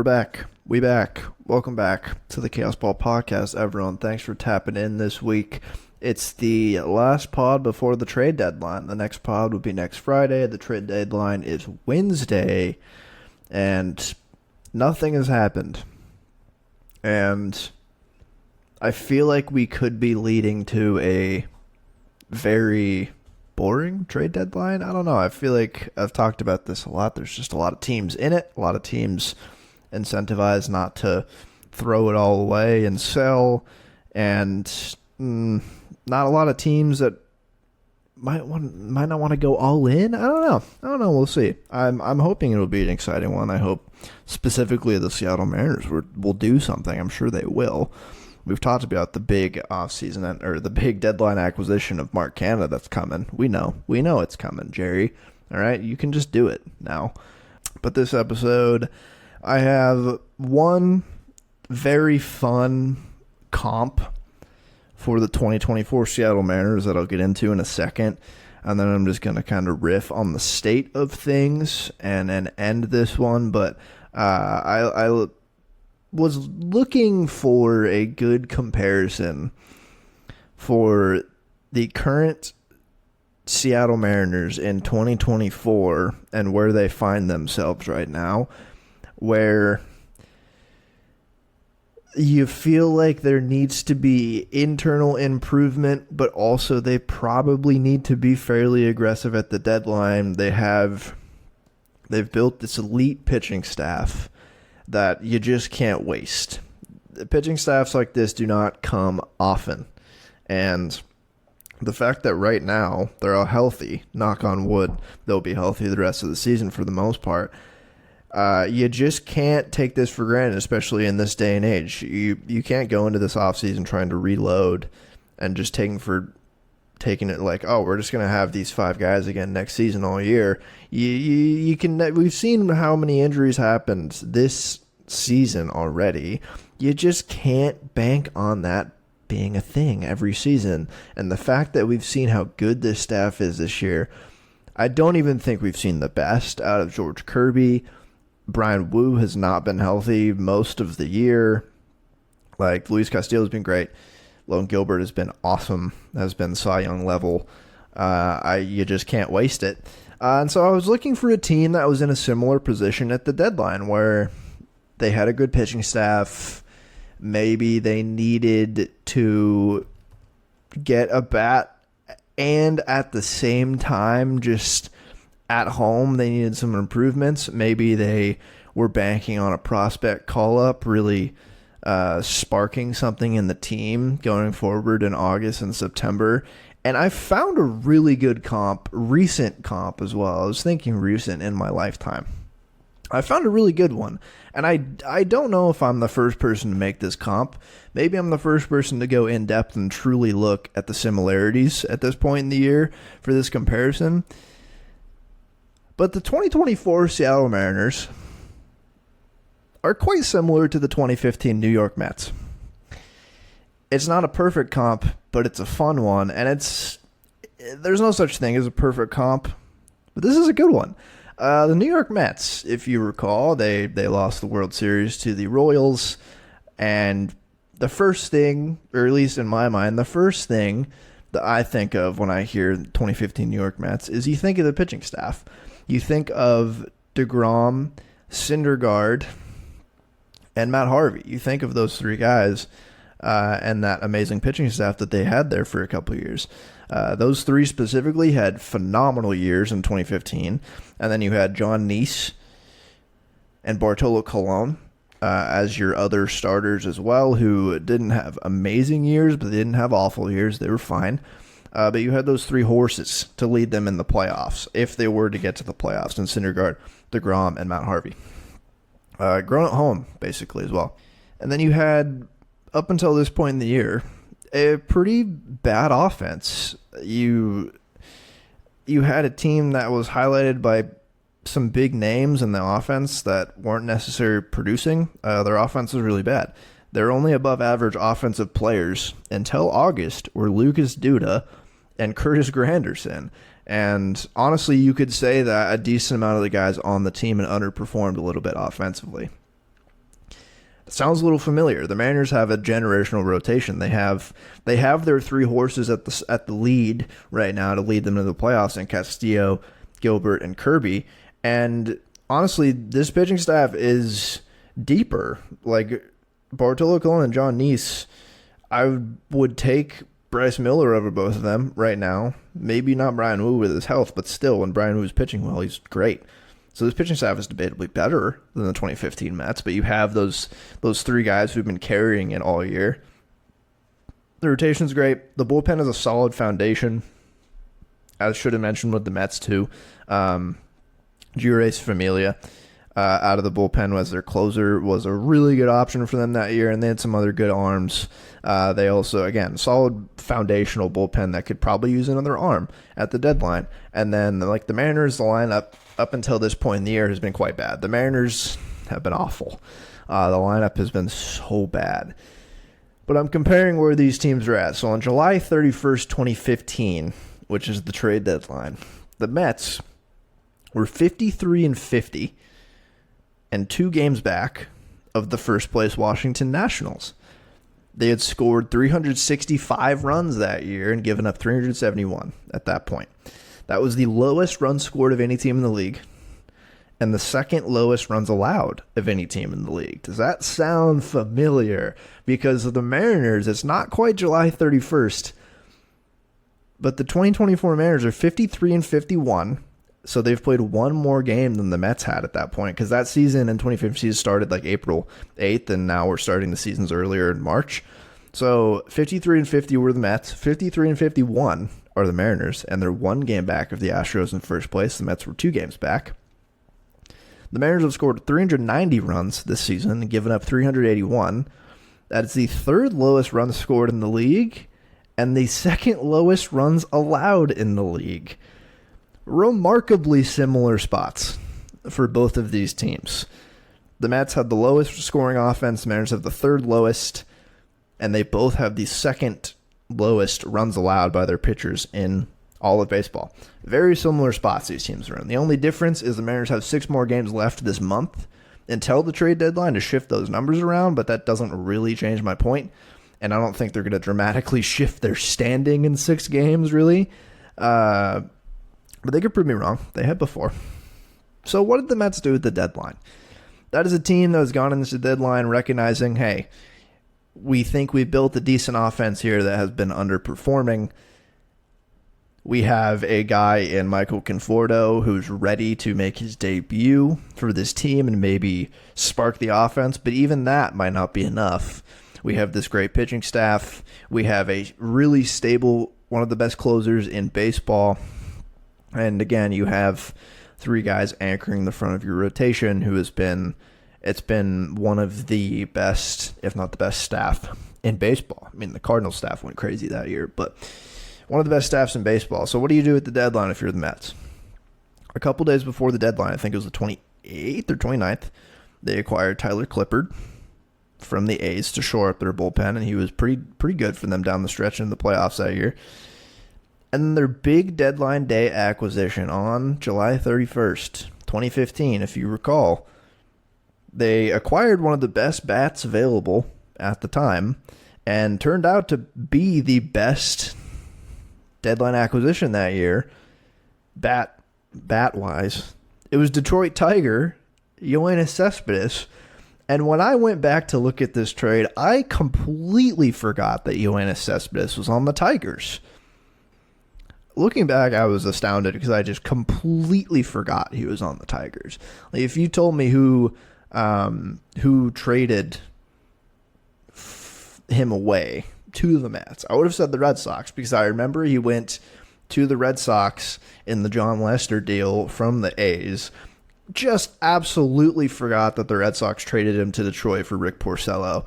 We're back. We back. Welcome back to the Chaos Ball Podcast, everyone. Thanks for tapping in this week. It's the last pod before the trade deadline. The next pod will be next Friday. The trade deadline is Wednesday, and nothing has happened. And I feel like we could be leading to a very boring trade deadline. I don't know. I feel like I've talked about this a lot. There's just a lot of teams in it. A lot of teams incentivized not to throw it all away and sell, and not a lot of teams that might not want to go all in. I don't know. We'll see. I'm hoping it'll be an exciting one. I hope specifically the Seattle Mariners will do something. I'm sure they will. We've talked about the big offseason or the big deadline acquisition of Mark Canada that's coming. We know it's coming, Jerry. All right, you can just do it now. But this episode, I have one very fun comp for the 2024 Seattle Mariners that I'll get into in a second. And then I'm just going to kind of riff on the state of things and then end this one. But I was looking for a good comparison for the current Seattle Mariners in 2024 and where they find themselves right now, where you feel like there needs to be internal improvement, but also they probably need to be fairly aggressive at the deadline. They've built this elite pitching staff that you just can't waste. The pitching staffs like this do not come often. And the fact that right now they're all healthy, knock on wood, they'll be healthy the rest of the season for the most part. You just can't take this for granted, especially in this day and age. You can't go into this offseason trying to reload and just taking it like, oh, we're just going to have these 5 guys again next season all year. You can. We've seen how many injuries happened this season already. You just can't bank on that being a thing every season. And the fact that we've seen how good this staff is this year, I don't even think we've seen the best out of George Kirby. Brian Wu has not been healthy most of the year. Like, Luis Castillo has been great. Logan Gilbert has been awesome. Has been Cy Young level. You just can't waste it. And so I was looking for a team that was in a similar position at the deadline where they had a good pitching staff. Maybe they needed to get a bat, and at the same time, just at home, they needed some improvements. Maybe they were banking on a prospect call-up, really sparking something in the team going forward in August and September. And I found a really good comp, recent comp as well. I was thinking recent in my lifetime. I found a really good one. And I don't know if I'm the first person to make this comp. Maybe I'm the first person to go in depth and truly look at the similarities at this point in the year for this comparison. But the 2024 Seattle Mariners are quite similar to the 2015 New York Mets. It's not a perfect comp, but it's a fun one, and there's no such thing as a perfect comp, but this is a good one. The New York Mets, if you recall, they lost the World Series to the Royals, and the first thing, or at least in my mind, the first thing that I think of when I hear 2015 New York Mets is you think of the pitching staff. You think of DeGrom, Syndergaard, and Matt Harvey. You think of those 3 guys and that amazing pitching staff that they had there for a couple of years. Those 3 specifically had phenomenal years in 2015. And then you had John Neese and Bartolo Colon as your other starters as well, who didn't have amazing years, but they didn't have awful years. They were fine. But you had those 3 horses to lead them in the playoffs, if they were to get to the playoffs, and Syndergaard, DeGrom, and Matt Harvey. Grown at home, basically, as well. And then you had, up until this point in the year, a pretty bad offense. You had a team that was highlighted by some big names in the offense that weren't necessarily producing. Their offense was really bad. Their only above average offensive players until August were Lucas Duda and Curtis Granderson. And honestly, you could say that a decent amount of the guys on the team had underperformed a little bit offensively. Sounds a little familiar. The Mariners have a generational rotation. They have their three horses at the lead right now to lead them to the playoffs, in Castillo, Gilbert, and Kirby. And honestly, this pitching staff is deeper. Like Bartolo Colon and John Neese, I would take Bryce Miller over both of them right now. Maybe not Brian Wu with his health, but still, when Brian Wu's pitching well, he's great. So this pitching staff is debatably better than the 2015 Mets, but you have those three guys who've been carrying it all year. The rotation's great. The bullpen is a solid foundation. I should have mentioned with the Mets too. Jurys Familia out of the bullpen as their closer was a really good option for them that year, and they had some other good arms. They also, again, solid foundational bullpen that could probably use another arm at the deadline. And then, like the Mariners, the lineup up until this point in the year has been quite bad. The Mariners have been awful. The lineup has been so bad. But I'm comparing where these teams are at. So on July 31st, 2015, which is the trade deadline, the Mets were 53-50 and 2 games back of the first place Washington Nationals. They had scored 365 runs that year and given up 371 at that point. That was the lowest runs scored of any team in the league and the second lowest runs allowed of any team in the league. Does that sound familiar? Because of the Mariners, it's not quite July 31st, but the 2024 Mariners are 53-51. So they've played one more game than the Mets had at that point, because that season in 2015 started like April 8th, and now we're starting the seasons earlier in March. So 53-50 were the Mets, 53-51 are the Mariners, and they're one game back of the Astros in first place. The Mets were 2 games back. The Mariners have scored 390 runs this season and given up 381. That's the third lowest runs scored in the league and the second lowest runs allowed in the league. Remarkably similar spots for both of these teams. The Mets have the lowest scoring offense, the Mariners have the third lowest, and they both have the second lowest runs allowed by their pitchers in all of baseball. Very similar spots these teams are in. The only difference is the Mariners have 6 more games left this month until the trade deadline to shift those numbers around, but that doesn't really change my point, and I don't think they're going to dramatically shift their standing in 6 games, really. But they could prove me wrong. They had before. So what did the Mets do at the deadline? That is a team that has gone into the deadline recognizing, hey, we think we built a decent offense here that has been underperforming. We have a guy in Michael Conforto who's ready to make his debut for this team and maybe spark the offense, but even that might not be enough. We have this great pitching staff. We have a really stable, one of the best closers in baseball. And again, you have 3 guys anchoring the front of your rotation who it's been one of the best, if not the best staff in baseball. I mean, the Cardinals staff went crazy that year, but one of the best staffs in baseball. So what do you do at the deadline if you're the Mets? A couple days before the deadline, I think it was the 28th or 29th, they acquired Tyler Clippard from the A's to shore up their bullpen, and he was pretty good for them down the stretch in the playoffs that year. And then their big deadline day acquisition on July 31st, 2015, if you recall, they acquired one of the best bats available at the time and turned out to be the best deadline acquisition that year, bat-wise. It was Detroit Tiger, Yoenis Cespedes. And when I went back to look at this trade, I completely forgot that Yoenis Cespedes was on the Tigers. Looking back, I was astounded because I just completely forgot he was on the Tigers. Like, if you told me who traded him away to the Mets, I would have said the Red Sox, because I remember he went to the Red Sox in the John Lester deal from the A's. Just absolutely forgot that the Red Sox traded him to Detroit for Rick Porcello.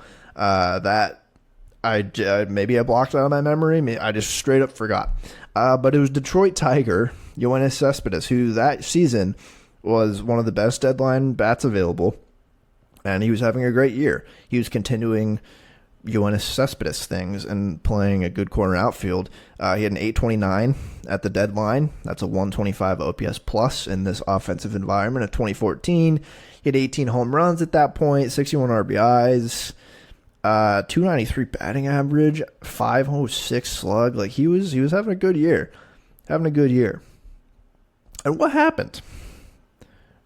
Maybe I blocked it out of my memory. I just straight up forgot. But it was Detroit Tiger, Yoenis Cespedes, who that season was one of the best deadline bats available, and he was having a great year. He was continuing Yoenis Cespedes things and playing a good corner outfield. He had an 829 at the deadline. That's a 125 OPS plus in this offensive environment of 2014. He had 18 home runs at that point, 61 RBIs, 293 batting average, 506 slug. Like he was having a good year. Having a good year. And what happened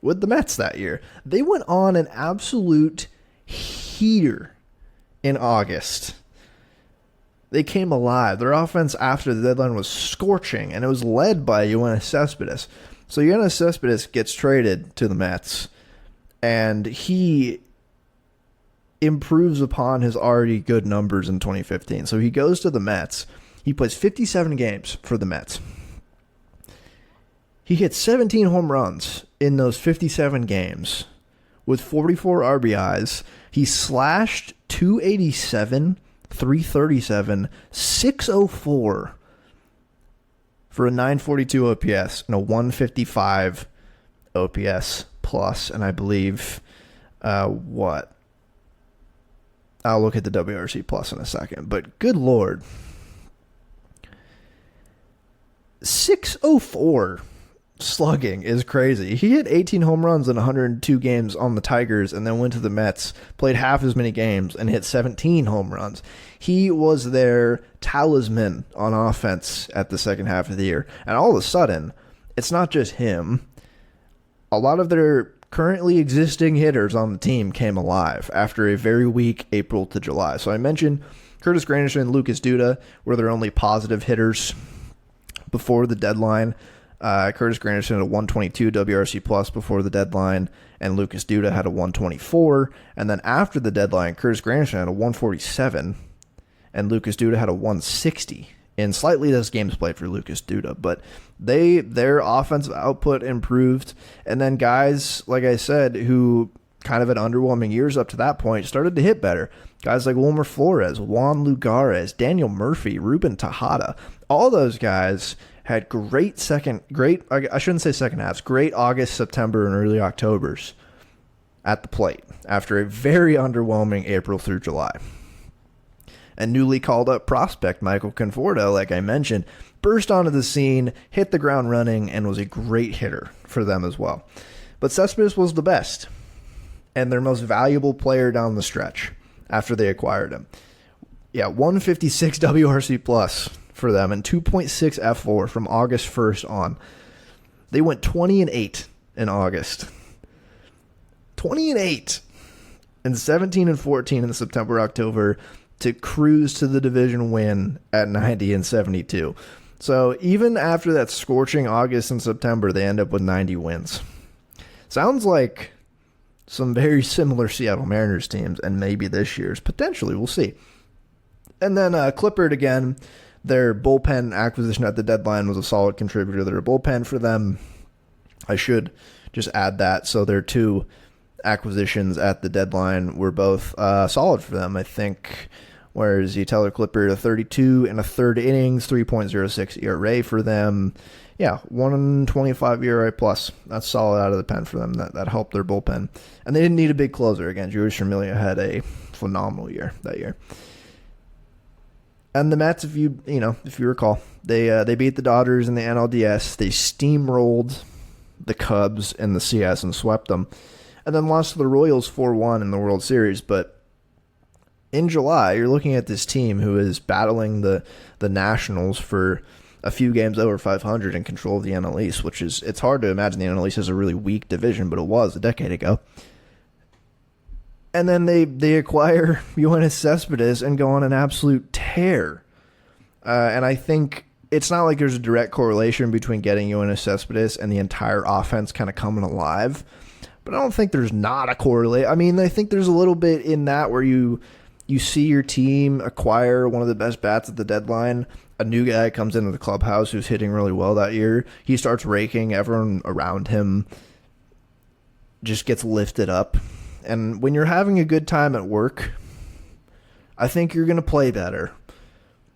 with the Mets that year? They went on an absolute heater in August. They came alive. Their offense after the deadline was scorching, and it was led by Yoenis Cespedes. So Yoenis Cespedes gets traded to the Mets, and he improves upon his already good numbers in 2015. So he goes to the Mets. He plays 57 games for the Mets. He hit 17 home runs in those 57 games with 44 RBIs. He slashed 287, 337, 604 for a 942 OPS and a 155 OPS plus. And I believe, I'll look at the WRC plus in a second. But good Lord. 604 slugging is crazy. He hit 18 home runs in 102 games on the Tigers and then went to the Mets, played half as many games, and hit 17 home runs. He was their talisman on offense at the second half of the year. And all of a sudden, it's not just him. A lot of their currently existing hitters on the team came alive after a very weak April to July. So I mentioned Curtis Granderson and Lucas Duda were their only positive hitters before the deadline. Curtis Granderson had a 122 WRC plus before the deadline, and Lucas Duda had a 124. And then after the deadline, Curtis Granderson had a 147, and Lucas Duda had a 160. In slightly less games played for Lucas Duda, but their offensive output improved. And then guys, like I said, who kind of had underwhelming years up to that point, started to hit better. Guys like Wilmer Flores, Juan Lugares, Daniel Murphy, Ruben Tejada, all those guys had great August, September, and early Octobers at the plate after a very underwhelming April through July. And newly called up prospect Michael Conforto, like I mentioned, burst onto the scene, hit the ground running, and was a great hitter for them as well. But Cespedes was the best and their most valuable player down the stretch after they acquired him. Yeah, 156 WRC plus for them and 2.6 F4 from August 1st on. They went 20-8 in August. 20-8 and 17-14 in September-October to cruise to the division win at 90-72. So even after that scorching August and September, they end up with 90 wins. Sounds like some very similar Seattle Mariners teams, and maybe this year's. Potentially, we'll see. And then Clippard again, their bullpen acquisition at the deadline was a solid contributor to their bullpen for them. I should just add that. So their two acquisitions at the deadline were both solid for them. I think, where is he? Tyler Clippard, a 32 and a third innings, 3.06 ERA for them. Yeah, 125 ERA plus. That's solid out of the pen for them. That helped their bullpen. And they didn't need a big closer. Again, Jeurys Familia had a phenomenal year that year. And the Mets, if you recall, they beat the Dodgers in the NLDS. They steamrolled the Cubs in the CS and swept them. And then lost to the Royals 4-1 in the World Series. But in July, you're looking at this team who is battling the Nationals for a few games over 500 and control of the NL East, which is, it's hard to imagine the NL East is a really weak division, but it was a decade ago. And then they acquire Yoenis Cespedes and go on an absolute tear. And I think it's not like there's a direct correlation between getting Yoenis Cespedes and the entire offense kind of coming alive. But I don't think there's not a correlation. I mean, I think there's a little bit in that where you see your team acquire one of the best bats at the deadline. A new guy comes into the clubhouse who's hitting really well that year. He starts raking. Everyone around him just gets lifted up. And when you're having a good time at work, I think you're going to play better.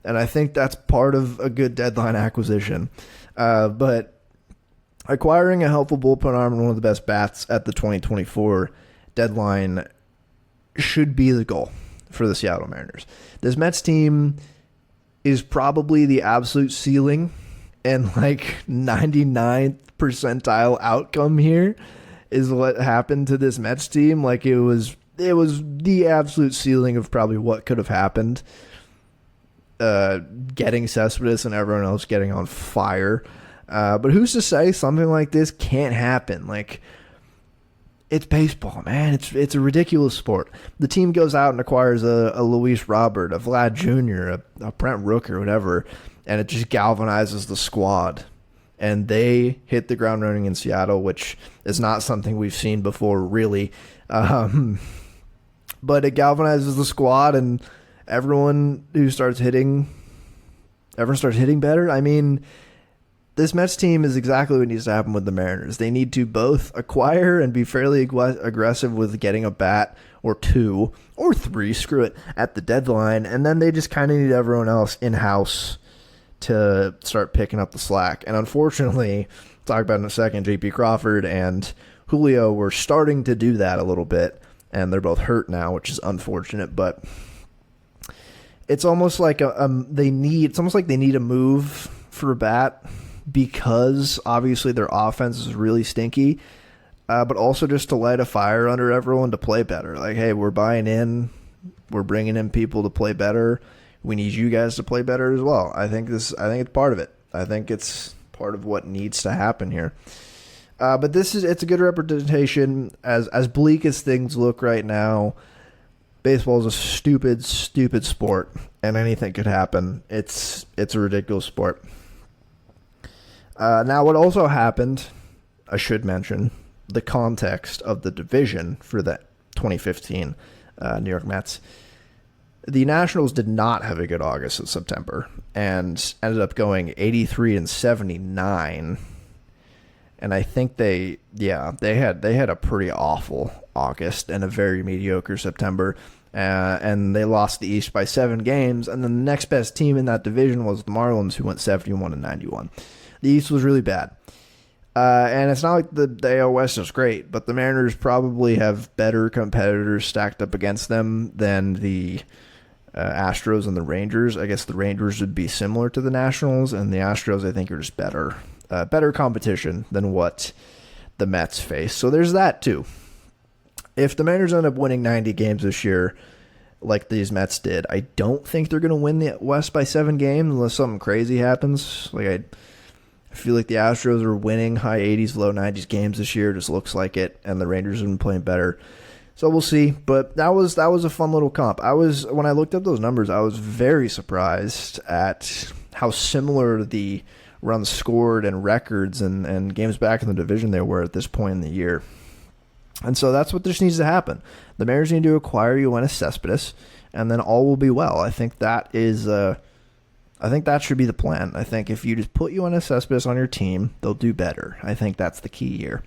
And I think that's part of a good deadline acquisition. But acquiring a helpful bullpen arm and one of the best bats at the 2024 deadline should be the goal for the Seattle Mariners. This Mets team is probably the absolute ceiling, and like 99th percentile outcome here is what happened to this Mets team. Like it was the absolute ceiling of probably what could have happened. Getting Cespedes and everyone else getting on fire. But who's to say something like this can't happen? Like, it's baseball, man. It's a ridiculous sport. The team goes out and acquires a Luis Robert, a Vlad Jr., a Brent Rooker, whatever, and it just galvanizes the squad. And they hit the ground running in Seattle, which is not something we've seen before, really. But it galvanizes the squad, and everyone starts hitting better. I mean, this Mets team is exactly what needs to happen with the Mariners. They need to both acquire and be fairly aggressive with getting a bat or two or three, screw it, at the deadline. And then they just kind of need everyone else in-house to start picking up the slack. And unfortunately, talk about in a second, JP Crawford and Julio were starting to do that a little bit. And they're both hurt now, which is unfortunate. But it's almost like they need a move for a bat, because obviously their offense is really stinky, but also just to light a fire under everyone to play better. Like, hey, we're buying in, we're bringing in people to play better. We need you guys to play better as well. I think it's part of it. I think it's part of what needs to happen here. But it's a good representation. As bleak as things look right now, baseball is a stupid, stupid sport, and anything could happen. It's a ridiculous sport. Now, what also happened, I should mention, the context of the division for the 2015 New York Mets. The Nationals did not have a good August and September, and ended up going 83-79. And I think they had a pretty awful August and a very mediocre September. And they lost the East by 7 games, and then the next best team in that division was the Marlins, who went 71-91. The East was really bad. And it's not like the AL West is great, but the Mariners probably have better competitors stacked up against them than the Astros and the Rangers. I guess the Rangers would be similar to the Nationals, and the Astros, I think, are just better competition than what the Mets face. So there's that, too. If the Mariners end up winning 90 games this year, like these Mets did, I don't think they're going to win the West by 7 games unless something crazy happens. Like, I feel like the Astros are winning high 80s, low 90s games this year. It just looks like it, and the Rangers have been playing better. So we'll see. But that was a fun little comp. When I looked up those numbers, I was very surprised at how similar the runs scored and records and games back in the division they were at this point in the year. And so that's what just needs to happen. The Mariners need to acquire Yoenis Cespedes, and then all will be well. I think that should be the plan. I think if you just put Yoenis Cespedes on your team, they'll do better. I think that's the key here.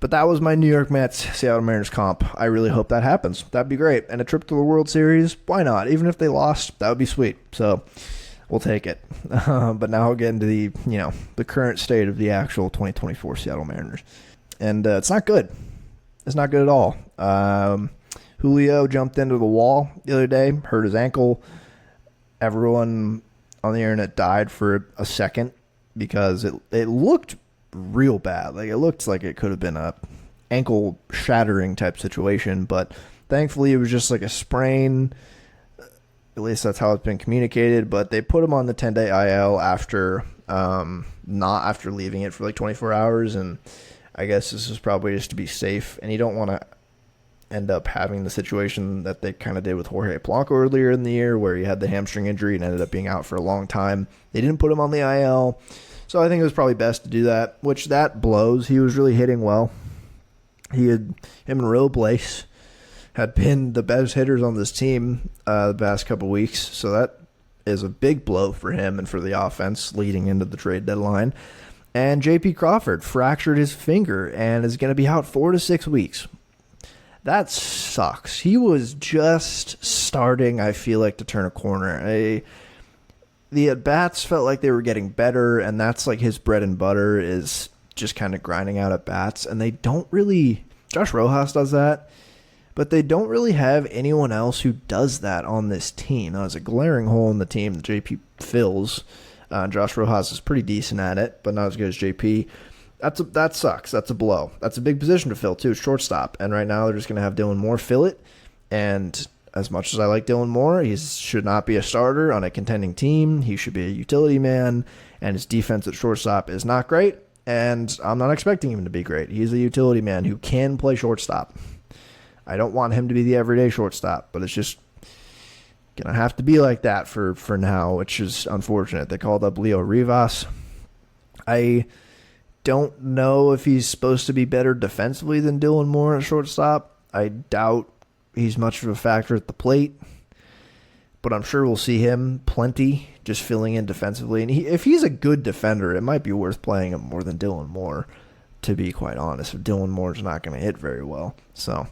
But that was my New York Mets, Seattle Mariners comp. I really hope that happens. That'd be great. And a trip to the World Series, why not? Even if they lost, that would be sweet. So we'll take it. But now I'll get into the current state of the actual 2024 Seattle Mariners. And it's not good. It's not good at all. Julio jumped into the wall the other day, hurt his ankle. Everyone on the internet died for a second because it looked real bad. Like, it looked like it could have been a ankle shattering type situation, but thankfully it was just like a sprain. At least that's how it's been communicated. But they put him on the 10-day IL after not after leaving it for like 24 hours, and I guess this is probably just to be safe. And you don't want to end up having the situation that they kind of did with Jorge Polanco earlier in the year, where he had the hamstring injury and ended up being out for a long time. They didn't put him on the IL, so I think it was probably best to do that, which that blows. He was really hitting well. Him and Robles had been the best hitters on this team the past couple weeks, so that is a big blow for him and for the offense leading into the trade deadline. And JP Crawford fractured his finger and is going to be out 4 to 6 weeks. That sucks. He was just starting, I feel like, to turn a corner. The at-bats felt like they were getting better, and that's like his bread and butter, is just kind of grinding out at-bats. And they don't really... Josh Rojas does that, but they don't really have anyone else who does that on this team. Now, there's a glaring hole in the team that JP fills. Josh Rojas is pretty decent at it, but not as good as JP. That sucks. That's a blow. That's a big position to fill, too, shortstop. And right now they're just going to have Dylan Moore fill it. And as much as I like Dylan Moore, he should not be a starter on a contending team. He should be a utility man, and his defense at shortstop is not great, and I'm not expecting him to be great. He's a utility man who can play shortstop. I don't want him to be the everyday shortstop, but it's just going to have to be like that for now, which is unfortunate. They called up Leo Rivas. I don't know if he's supposed to be better defensively than Dylan Moore at shortstop. I doubt he's much of a factor at the plate, but I'm sure we'll see him plenty just filling in defensively. And if he's a good defender, it might be worth playing him more than Dylan Moore, to be quite honest. If Dylan Moore's not going to hit very well. So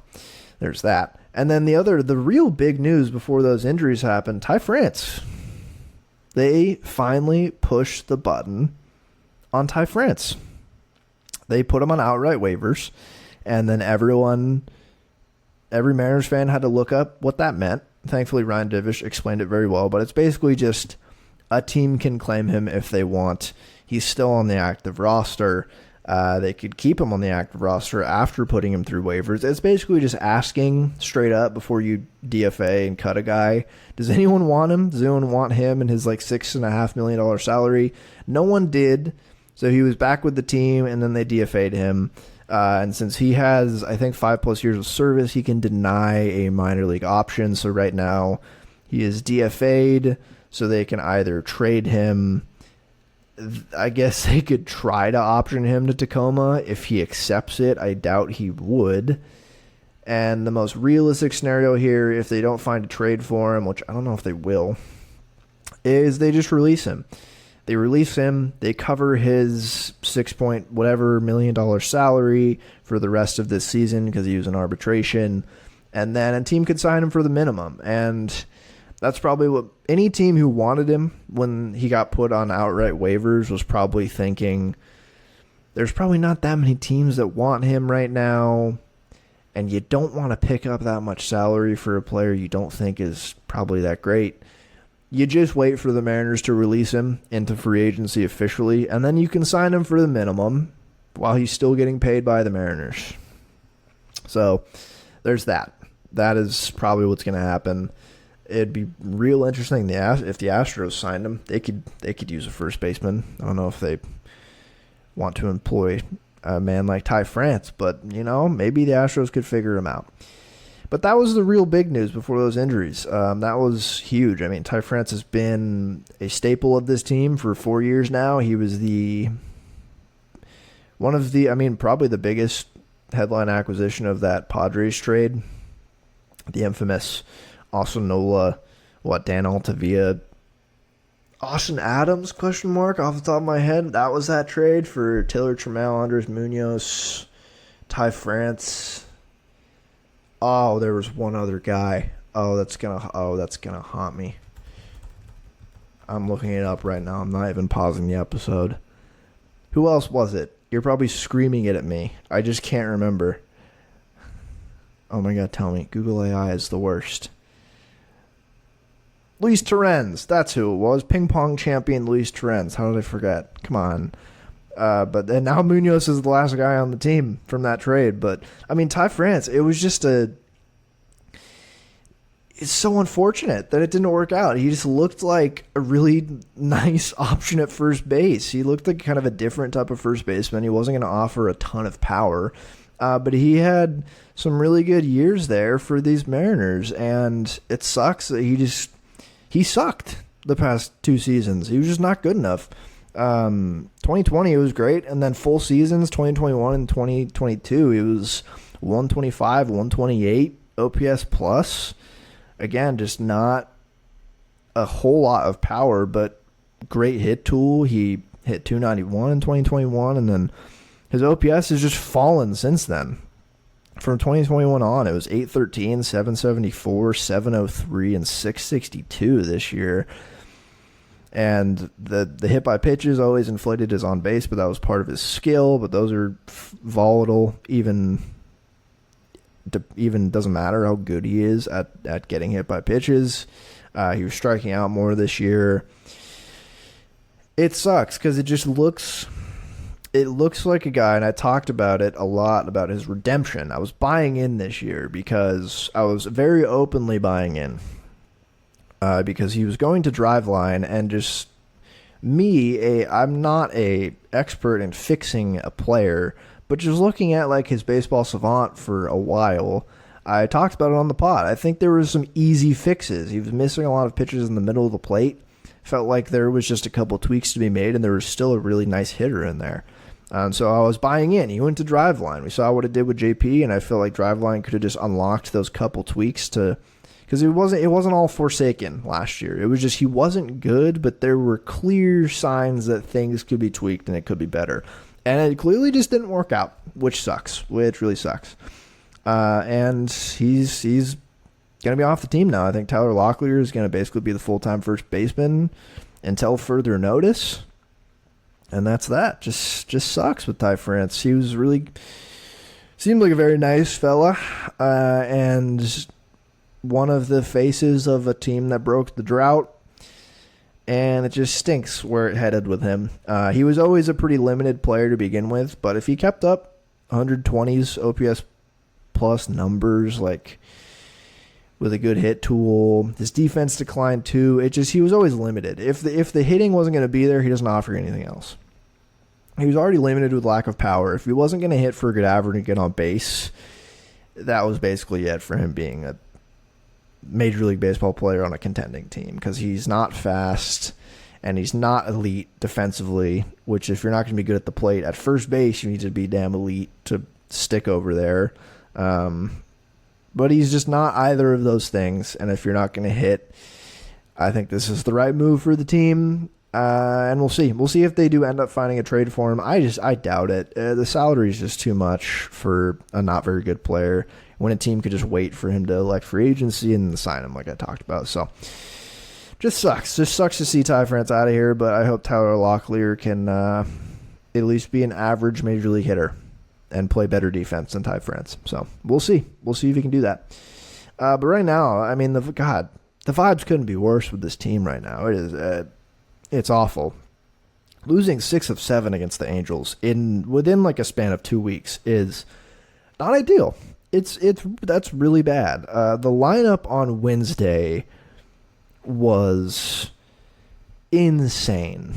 there's that. And then the real big news before those injuries happened, Ty France. They finally pushed the button on Ty France. They put him on outright waivers, and then every Mariners fan had to look up what that meant. Thankfully, Ryan Divish explained it very well, but it's basically just a team can claim him if they want. He's still on the active roster. They could keep him on the active roster after putting him through waivers. It's basically just asking straight up before you DFA and cut a guy, does anyone want him? Does anyone want him and his $6.5 million salary? No one did, so he was back with the team, and then they DFA'd him. And since he has, I think, 5+ years of service, he can deny a minor league option. So right now, he is DFA'd, so they can either trade him. I guess they could try to option him to Tacoma. If he accepts it, I doubt he would. And the most realistic scenario here, if they don't find a trade for him, which I don't know if they will, is they just release him. They release him, they cover his $6 million salary for the rest of this season because he was in arbitration, and then a team could sign him for the minimum. And that's probably what any team who wanted him when he got put on outright waivers was probably thinking, there's probably not that many teams that want him right now, and you don't want to pick up that much salary for a player you don't think is probably that great. You just wait for the Mariners to release him into free agency officially, and then you can sign him for the minimum while he's still getting paid by the Mariners. So there's that. That is probably what's going to happen. It'd be real interesting if the Astros signed him. They could use a first baseman. I don't know if they want to employ a man like Ty France, but maybe the Astros could figure him out. But that was the real big news before those injuries. That was huge. I mean, Ty France has been a staple of this team for 4 years now. He was probably the biggest headline acquisition of that Padres trade. The infamous Austin Nola, Dan Altavia, Austin Adams, off the top of my head. That was that trade for Taylor Trammell, Andres Munoz, Ty France. Oh, there was one other guy. That's gonna haunt me. I'm looking it up right now. I'm not even pausing the episode. Who else was it? You're probably screaming it at me. I just can't remember. Oh my God, tell me. Google AI is the worst. Luis Torrens. That's who it was. Ping pong champion Luis Torrens. How did I forget? Come on. But then now Munoz is the last guy on the team from that trade. But, I mean, Ty France, it was just it's so unfortunate that it didn't work out. He just looked like a really nice option at first base. He looked like kind of a different type of first baseman. He wasn't going to offer a ton of power. But he had some really good years there for these Mariners. And it sucks that he sucked the past 2 seasons. He was just not good enough. 2020 it was great, and then full seasons 2021 and 2022 it was 125, 128 OPS plus. Again, just not a whole lot of power, but great hit tool. He hit 291 in 2021, and then his OPS has just fallen since then. From 2021 on, it was 813, 774, 703, and 662 this year. And the hit by pitches always inflated his on base, but that was part of his skill. But those are volatile, even even doesn't matter how good he is at getting hit by pitches. He was striking out more this year. It sucks because it looks like a guy, and I talked about it a lot, about his redemption. I was buying in this year because I was very openly buying in because he was going to Driveline, and just I'm not a expert in fixing a player, but just looking at like his baseball savant for a while, I talked about it on the pod. I think there was some easy fixes. He was missing a lot of pitches in the middle of the plate. Felt like there was just a couple tweaks to be made, and there was still a really nice hitter in there. So I was buying in. He went to Driveline. We saw what it did with JP, and I feel like Driveline could have just unlocked those couple tweaks because it wasn't all forsaken last year. It was just he wasn't good, but there were clear signs that things could be tweaked and it could be better. And it clearly just didn't work out, which really sucks. And he's going to be off the team now. I think Tyler Locklear is going to basically be the full-time first baseman until further notice. And that's that. Just sucks with Ty France. He was seemed like a very nice fella, and one of the faces of a team that broke the drought. And it just stinks where it headed with him. He was always a pretty limited player to begin with, but if he kept up 120s OPS plus numbers, like with a good hit tool, his defense declined too. He was always limited. If the hitting wasn't going to be there, he doesn't offer anything else. He was already limited with lack of power. If he wasn't going to hit for a good average and get on base, that was basically it for him being a Major League Baseball player on a contending team, because he's not fast and he's not elite defensively, which if you're not going to be good at the plate at first base, you need to be damn elite to stick over there. But he's just not either of those things, and if you're not going to hit, I think this is the right move for the team, and we'll see. We'll see if they do end up finding a trade for him. I doubt it. The salary is just too much for a not very good player, when a team could just wait for him to elect free agency and sign him like I talked about. So just sucks. Just sucks to see Ty France out of here, but I hope Tyler Locklear can at least be an average Major League hitter and play better defense than Ty France. So we'll see. We'll see if he can do that. But right now, I mean, the vibes couldn't be worse with this team right now. It's awful. Losing 6 of 7 against the Angels within like a span of 2 weeks is not ideal. That's really bad. The lineup on Wednesday was insane.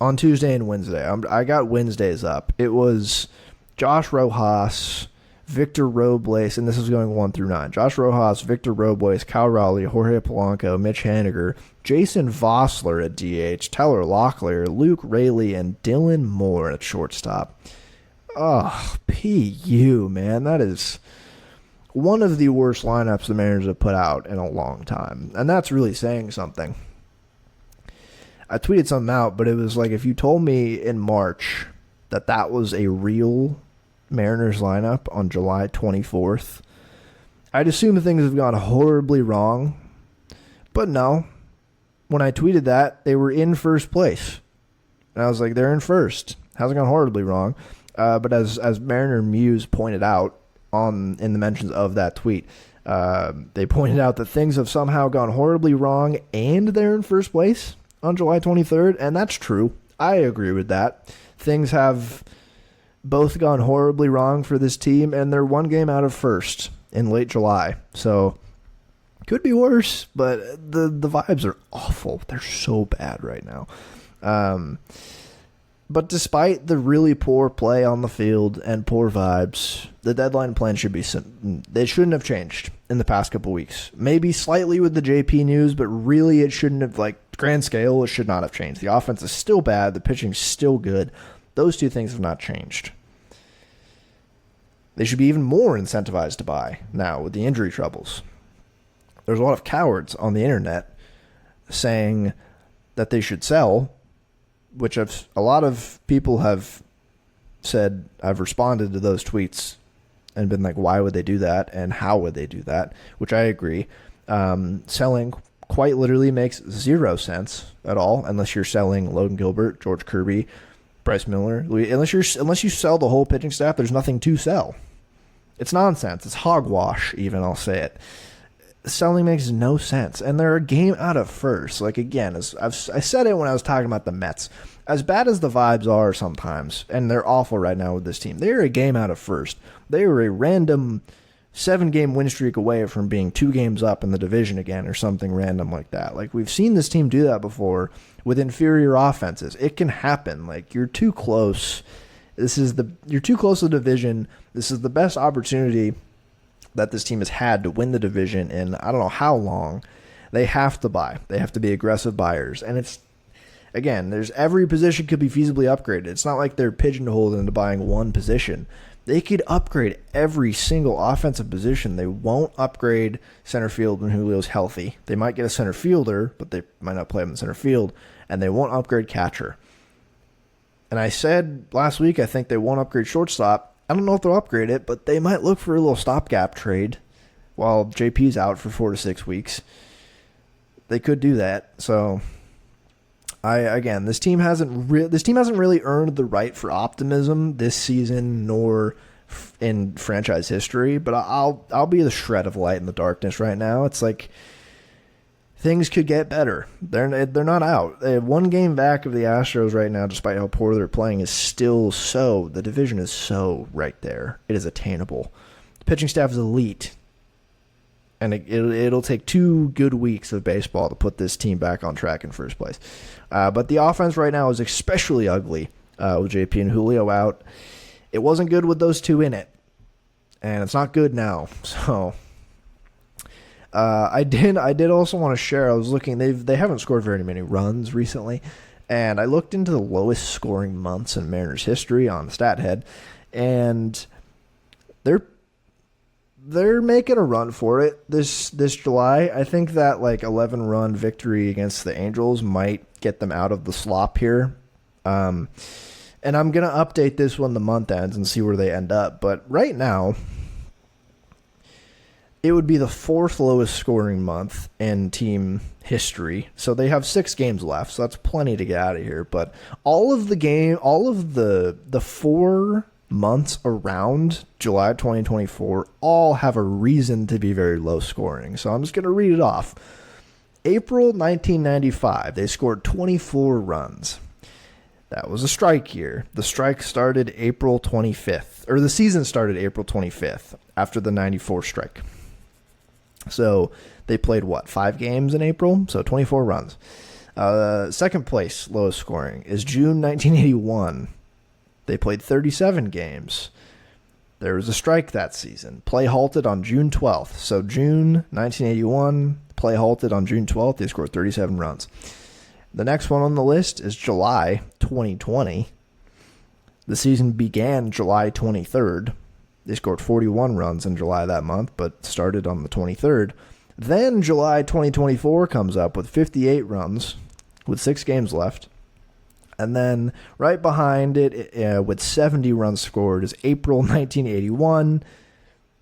On Tuesday and Wednesday, I got Wednesdays up. It was Josh Rojas, Victor Robles, and this is going 1 through 9. Josh Rojas, Victor Robles, Kyle Raleigh, Jorge Polanco, Mitch Haniger, Jason Vossler at DH, Tyler Locklear, Luke Raley, and Dylan Moore at shortstop. Oh, PU, man. That is one of the worst lineups the Mariners have put out in a long time. And that's really saying something. I tweeted something out, but it was like if you told me in March that was a real Mariners lineup on July 24th, I'd assume things have gone horribly wrong. But no. When I tweeted that, they were in first place. And I was like, they're in first. Hasn't gone horribly wrong. But as Mariner Muse pointed out in the mentions of that tweet, they pointed out that things have somehow gone horribly wrong and they're in first place on July 23rd. And that's true. I agree with that. Things have both gone horribly wrong for this team, and they're one game out of first in late July. So could be worse, but the vibes are awful. They're so bad right now. But despite the really poor play on the field and poor vibes, the deadline plan they shouldn't have changed in the past couple weeks. Maybe slightly with the JP news, but really it shouldn't have, like, grand scale, it should not have changed. The offense is still bad. The pitching is still good. Those two things have not changed. They should be even more incentivized to buy now with the injury troubles. There's a lot of cowards on the internet saying that they should sell, which a lot of people have said. I've responded to those tweets and been like, why would they do that and how would they do that, which I agree. Selling quite literally makes 0 sense at all unless you're selling Logan Gilbert, George Kirby, Bryce Miller. Unless you sell the whole pitching staff, there's nothing to sell. It's nonsense. It's hogwash, even, I'll say it. Selling makes no sense, and they're a game out of first. Like, again, I said it when I was talking about the Mets. As bad as the vibes are sometimes, and they're awful right now with this team, they're a game out of first. They were a random 7-game win streak away from being 2 games up in the division again, or something random like that. Like, we've seen this team do that before with inferior offenses. It can happen. Like, you're too close. You're too close to the division. This is the best opportunity that this team has had to win the division in I don't know how long. They have to buy. They have to be aggressive buyers. And it's, again, there's every position could be feasibly upgraded. It's not like they're pigeonholed into buying one position. They could upgrade every single offensive position. They won't upgrade center field when Julio's healthy. They might get a center fielder, but they might not play him in center field. And they won't upgrade catcher. And I said last week I think they won't upgrade shortstop. I don't know if they'll upgrade it, but they might look for a little stopgap trade while JP's out for 4 to 6 weeks. They could do that. So, this team hasn't really earned the right for optimism this season, nor in franchise history. But I'll be the shred of light in the darkness right now. It's like things could get better. They're not out. They have 1 game back of the Astros right now, despite how poor they're playing. The division is so right there. It is attainable. The pitching staff is elite, and it'll take 2 good weeks of baseball to put this team back on track in first place. But the offense right now is especially ugly with JP and Julio out. It wasn't good with those 2 in it, and it's not good now. So. I did also want to share. I was looking. They haven't scored very many runs recently, and I looked into the lowest scoring months in Mariners history on StatHead, and they're making a run for it this July. I think that 11-run victory against the Angels might get them out of the slop here. And I'm gonna update this when the month ends and see where they end up. But right now, it would be the 4th lowest scoring month in team history. So they have 6 games left, so that's plenty to get out of here. But all of the 4 months around July 2024 all have a reason to be very low scoring. So I'm just going to read it off. April 1995, they scored 24 runs. That was a strike year. The strike started April 25th, or the season started April 25th after the 94 strike. So they played, 5 games in April? So 24 runs. Second place lowest scoring is June 1981. They played 37 games. There was a strike that season. Play halted on June 12th. So June 1981, play halted on June 12th. They scored 37 runs. The next one on the list is July 2020. The season began July 23rd. They scored 41 runs in July that month, but started on the 23rd. Then July 2024 comes up with 58 runs with 6 games left. And then right behind it with 70 runs scored is April 1981.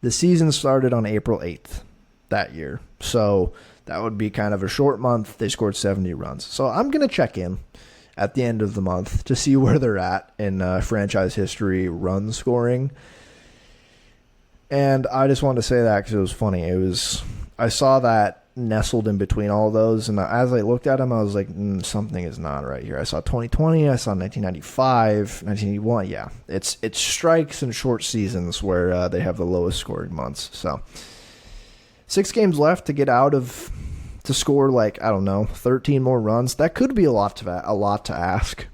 The season started on April 8th that year. So that would be kind of a short month. They scored 70 runs. So I'm going to check in at the end of the month to see where they're at in franchise history run scoring. And I just wanted to say that because it was funny. I saw that nestled in between all those, and as I looked at them, I was like, something is not right here. I saw 2020, I saw 1995, 1981. Yeah, it's strikes and short seasons where they have the lowest scoring months. So 6 games left to get out of, to score 13 more runs. That could be a lot to ask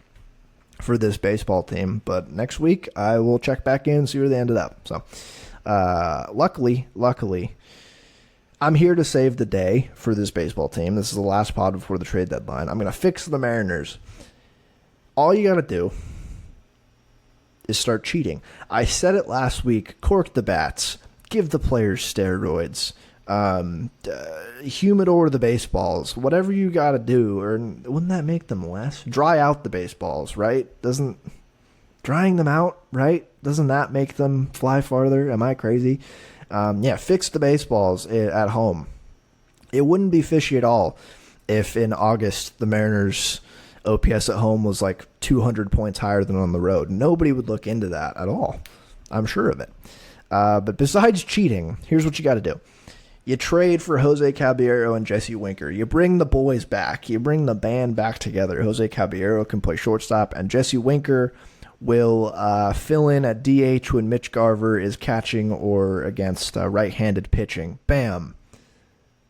for this baseball team. But next week I will check back in and see where they ended up. So. Luckily, I'm here to save the day for this baseball team. This is the last pod before the trade deadline. I'm going to fix the Mariners. All you got to do is start cheating. I said it last week. Cork the bats. Give the players steroids. Humidor the baseballs. Whatever you got to do. Or wouldn't that make them less? Dry out the baseballs, right? Drying them out, right? Doesn't that make them fly farther? Am I crazy? Fix the baseballs at home. It wouldn't be fishy at all if in August the Mariners' OPS at home was 200 points higher than on the road. Nobody would look into that at all. I'm sure of it. But besides cheating, here's what you got to do. You trade for Jose Caballero and Jesse Winker. You bring the boys back. You bring the band back together. Jose Caballero can play shortstop, and Jesse Winker will fill in at DH when Mitch Garver is catching or against right-handed pitching. Bam.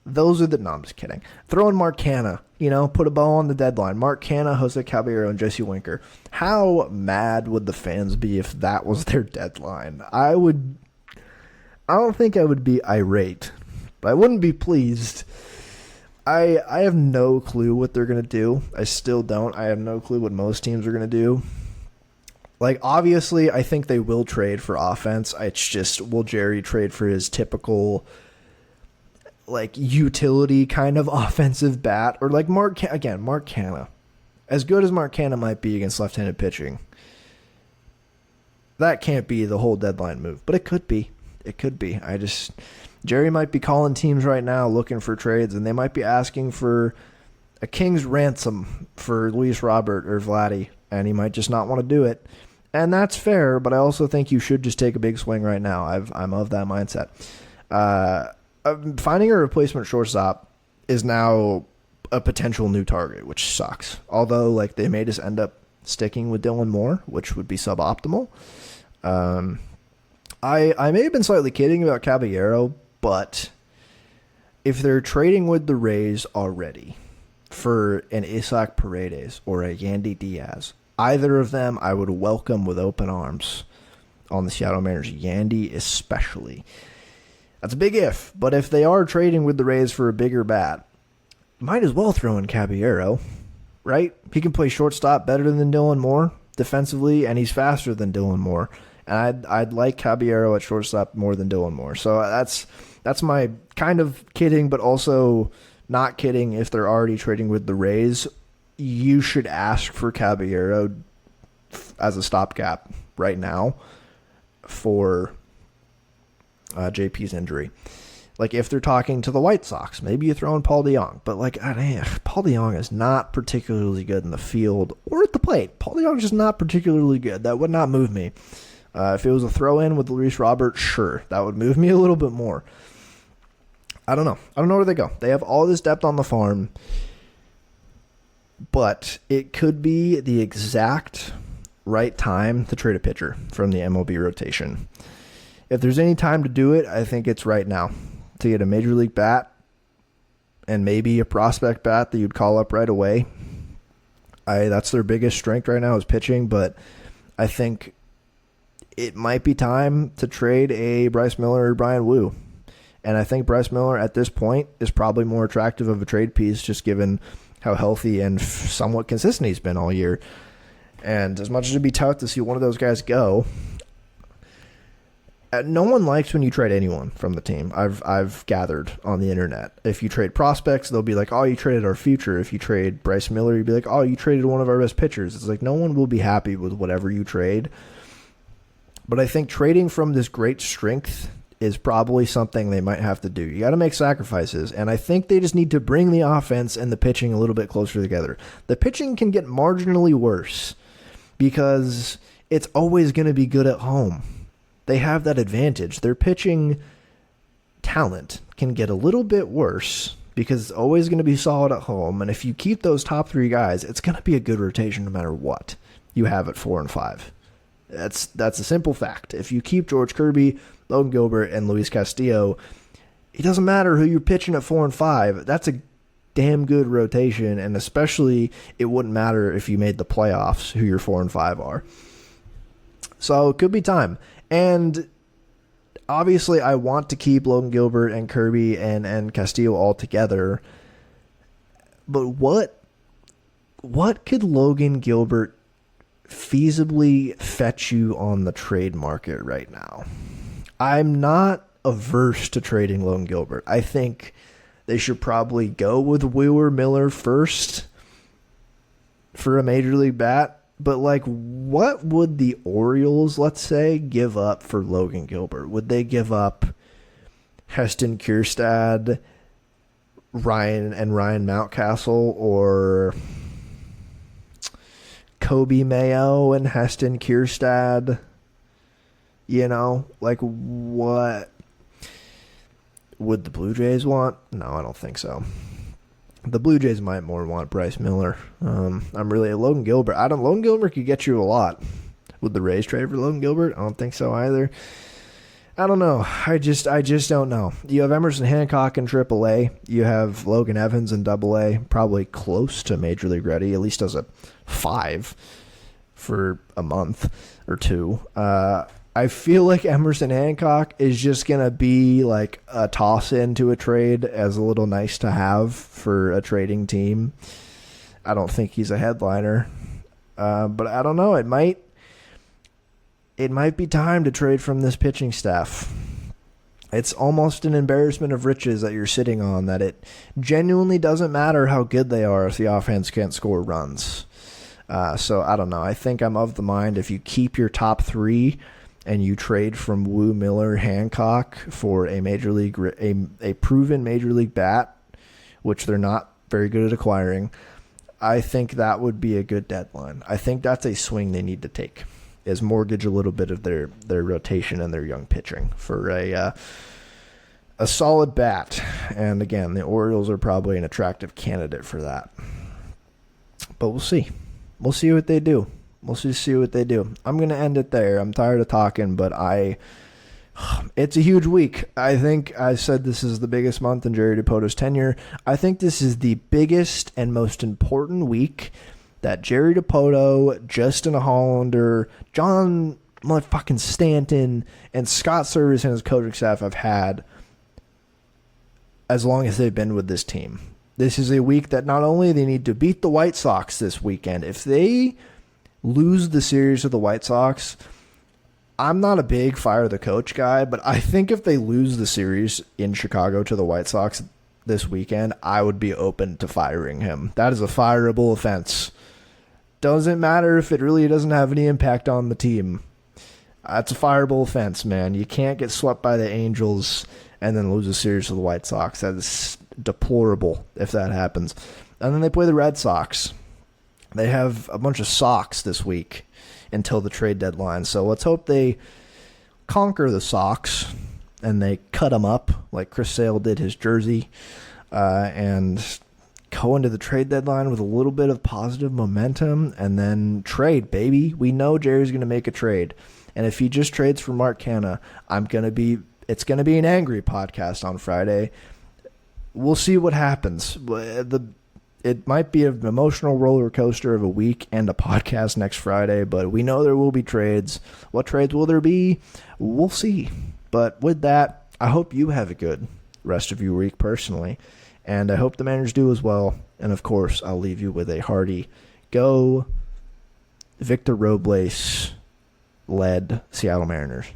Those are the... No, I'm just kidding. Throw in Mark Canha. Put a bow on the deadline. Mark Canha, Jose Caballero, and Jesse Winker. How mad would the fans be if that was their deadline? I don't think I would be irate, but I wouldn't be pleased. I have no clue what they're going to do. I still don't. I have no clue what most teams are going to do. Obviously, I think they will trade for offense. It's just, will Jerry trade for his typical, utility kind of offensive bat? Or Mark Canha. As good as Mark Canha might be against left-handed pitching, that can't be the whole deadline move. But it could be. It could be. Jerry might be calling teams right now looking for trades, and they might be asking for a king's ransom for Luis Robert or Vladdy, and he might just not want to do it. And that's fair, but I also think you should just take a big swing right now. I'm of that mindset. Finding a replacement shortstop is now a potential new target, which sucks. Although, they may just end up sticking with Dylan Moore, which would be suboptimal. I may have been slightly kidding about Caballero, but if they're trading with the Rays already for an Isaac Paredes or a Yandy Diaz, either of them I would welcome with open arms on the Seattle Mariners. Yandy especially. That's a big if, but if they are trading with the Rays for a bigger bat, might as well throw in Caballero, right? He can play shortstop better than Dylan Moore defensively, and he's faster than Dylan Moore. And I'd like Caballero at shortstop more than Dylan Moore. So that's my kind of kidding, but also not kidding. If they're already trading with the Rays, you should ask for Caballero as a stopgap right now for JP's injury. If they're talking to the White Sox, maybe you throw in Paul DeJong. But Paul DeJong is not particularly good in the field or at the plate. Paul DeJong is just not particularly good. That would not move me. If it was a throw-in with Luis Robert, sure, that would move me a little bit more. I don't know. I don't know where they go. They have all this depth on the farm, but it could be the exact right time to trade a pitcher from the MLB rotation. If there's any time to do it, I think it's right now to get a major league bat and maybe a prospect bat that you'd call up right away. That's their biggest strength right now is pitching, but I think it might be time to trade a Bryce Miller or Brian Wu. And I think Bryce Miller at this point is probably more attractive of a trade piece just given how healthy and somewhat consistent he's been all year. And as much as it'd be tough to see one of those guys go, no one likes when you trade anyone from the team. I've gathered on the internet. If you trade prospects, they'll be like, oh, you traded our future. If you trade Bryce Miller, you'd be like, oh, you traded one of our best pitchers. It's no one will be happy with whatever you trade. But I think trading from this great strength is probably something they might have to do. You got to make sacrifices, and I think they just need to bring the offense and the pitching a little bit closer together. The pitching can get marginally worse because it's always going to be good at home. They have that advantage. Their pitching talent can get a little bit worse because it's always going to be solid at home, and if you keep those top three guys, it's going to be a good rotation no matter what you have at 4 and 5. That's a simple fact. If you keep George Kirby, Logan Gilbert, and Luis Castillo, it doesn't matter who you're pitching at 4 and 5. That's a damn good rotation, and especially it wouldn't matter if you made the playoffs who your 4 and 5 are. So it could be time. And obviously I want to keep Logan Gilbert and Kirby and Castillo all together. But what could Logan Gilbert feasibly fetch you on the trade market right now? I'm not averse to trading Logan Gilbert. I think they should probably go with Wheeler Miller first for a major league bat. But what would the Orioles, let's say, give up for Logan Gilbert? Would they give up Heston Kjerstad, Ryan Mountcastle, or Kobe Mayo and Heston Kjerstad? You know, like what would the Blue Jays want? No, I don't think so. The Blue Jays might more want Bryce Miller. I'm really Logan Gilbert. Logan Gilbert could get you a lot. Would the Rays trade for Logan Gilbert? I don't think so either. I don't know. I just don't know. You have Emerson Hancock in AAA. You have Logan Evans in AA, probably close to Major League ready, at least as a 5 for a month or two. I feel like Emerson Hancock is just going to be like a toss into a trade as a little nice to have for a trading team. I don't think he's a headliner. But I don't know. It might be time to trade from this pitching staff. It's almost an embarrassment of riches that you're sitting on, that it genuinely doesn't matter how good they are if the offense can't score runs. So I don't know. I think I'm of the mind if you keep your top 3 and you trade from Wu, Miller, Hancock for a major league, a proven major league bat, which they're not very good at acquiring, I think that would be a good deadline. I think that's a swing they need to take, is mortgage a little bit of their rotation and their young pitching for a solid bat. And again, the Orioles are probably an attractive candidate for that. But we'll see. We'll see what they do. We'll just see what they do. I'm going to end it there. I'm tired of talking, but it's a huge week. I think I said this is the biggest month in Jerry Dipoto's tenure. I think this is the biggest and most important week that Jerry Dipoto, Justin Hollander, John motherfucking Stanton, and Scott Service and his coaching staff have had as long as they've been with this team. This is a week that not only they need to beat the White Sox this weekend. If they lose the series to the White Sox, I'm not a big fire the coach guy, but I think if they lose the series in Chicago to the White Sox this weekend, I would be open to firing him. That is a fireable offense. Doesn't matter if it really doesn't have any impact on the team. That's a fireable offense, man. You can't get swept by the Angels and then lose a series to the White Sox. That is deplorable if that happens. And then they play the Red Sox. They have a bunch of Sox this week until the trade deadline. So let's hope they conquer the Sox and they cut them up like Chris Sale did his jersey, and go into the trade deadline with a little bit of positive momentum and then trade, baby. We know Jerry's going to make a trade. And if he just trades for Mark Canha, it's going to be an angry podcast on Friday. We'll see what happens. It might be an emotional roller coaster of a week and a podcast next Friday, but we know there will be trades. What trades will there be? We'll see. But with that, I hope you have a good rest of your week personally, and I hope the managers do as well. And of course, I'll leave you with a hearty go Victor Robles led Seattle Mariners.